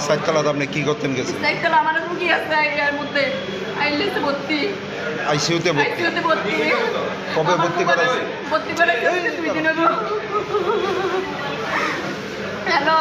Cycle আপনি কি করতেন গেছেন? সাইকেল আমার রুগী আছে এর মধ্যে আইলেছে ভর্তি আইসিইউতে ভর্তি। কবে ভর্তি করাইছে? ভর্তি করাইছে 2 দিন আগে। হ্যালো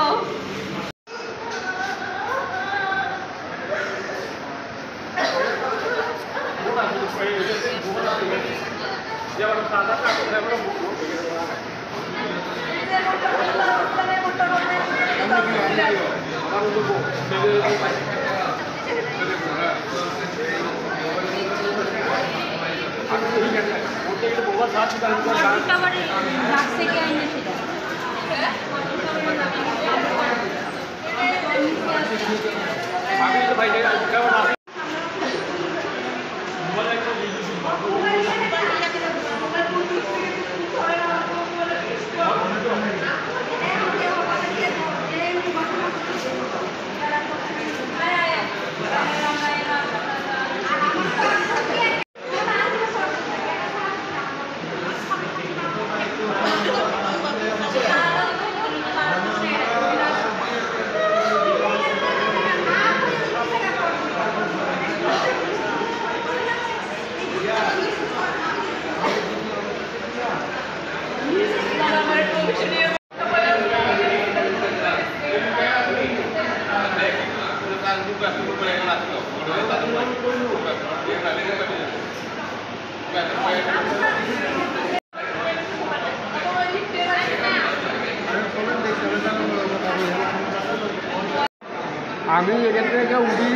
আমি এখান থেকে উঠি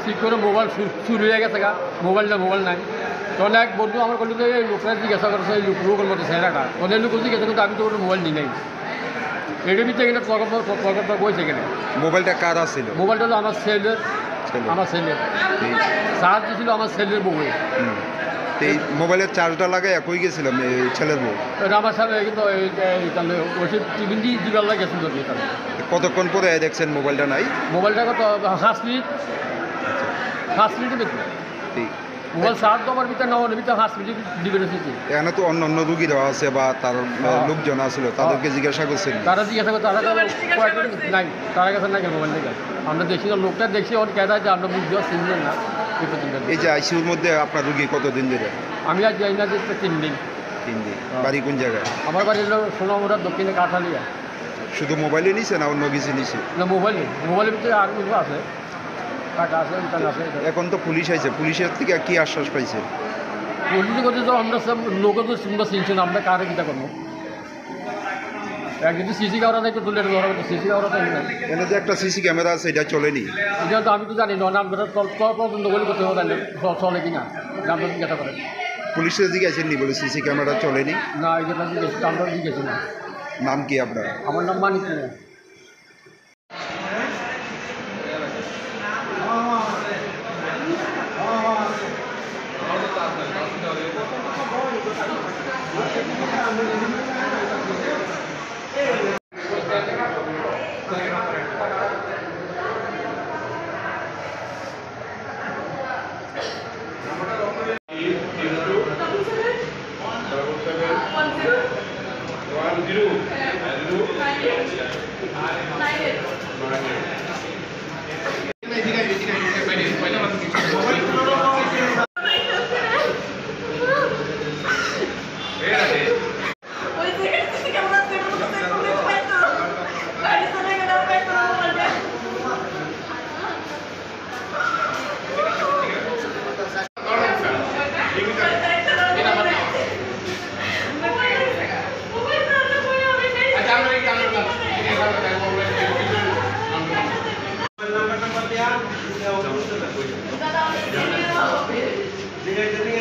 ঠিক করে মোবাইল চুরি হয়ে গেছে গা, মোবাইল নাই। তখন এক বন্ধু আমার বললো যে এই লোকরা জিজ্ঞাসা করছে এই লোকের মতো ছেলেটা, ওদের লোক জিজ্ঞাসা করতে আমি তো কোনো মোবাইল নিই নাই। এটার ভিতরে এখানে তর্ক বইছে এখানে। মোবাইলটা কার ছিল? মোবাইলটা তো আমার ছেলের চার্জ দিয়েছিল আমার ছেলের বউ। এই মোবাইলের চার্জটা লাগাই কই গেছিলাম ছেলের বউ? আমার সাথে কিন্তু ওষুধ টিফিন দিয়ে দিবার লাগেছিল। কতক্ষণ পরে দেখছেন মোবাইলটা নাই? মোবাইলটা কত 5 মিনিটের ভিতরে মোবাইল চার্জ তো আমার ভিতরে নেওয়ার ভিতরে 5 মিনিট দিবে রেখেছি। এখানে তো অন্য রুগীরা আছে বা তার লোকজন আসছিল, তাদেরকে জিজ্ঞাসা করছেন? তারা জিজ্ঞাসা করে তারা নাই, তারা কাছে নাই মোবাইল থেকে। আমরা দেখছি লোকটা দেখছি ওর কেদা যে আমরা বুঝতেও চিনলেন না। এই যে আইসিইউর মধ্যে আপনার রুগী কতদিন ধরে? আমি আজ যাই না যে 3 দিন। বাড়ি কোন জায়গায়? আমার বাড়ি হলো সোনামুড়া, দক্ষিণে কাঠালিয়া। শুধু মোবাইলে নিছে না অন্য কিছু নিছে? না, মোবাইলের ভিতরে আর কিছু আছে, টাকা আছে, আছে। এখন তো পুলিশ আইছে, পুলিশের থেকে কি আশ্বাস পাইছে? পুলিশ করতে তো আমরা সব লোক তো শুনবো চিনছি না, আমরা কারে কিটা করবো। যদি সিসি ক্যামেরা একটু তুলে ধরা হতো, সিসি ক্যামেরা তো না। এখানে যে একটা সিসি ক্যামেরা আছে এটা চলেনি। এটা তো আমি তো জানি না, নাম তদন্ত করে করতে হবে, তাহলে চলে কিনা নামটা জিজ্ঞাসা করে। পুলিশে জিজ্ঞাসেন নি বলে সিসি ক্যামেরা চলেনি? না, এটা জিজ্ঞেস নামটা জিজ্ঞেস না। নাম কি আপনার? আমার নাম মানিক কুমার। Dadah,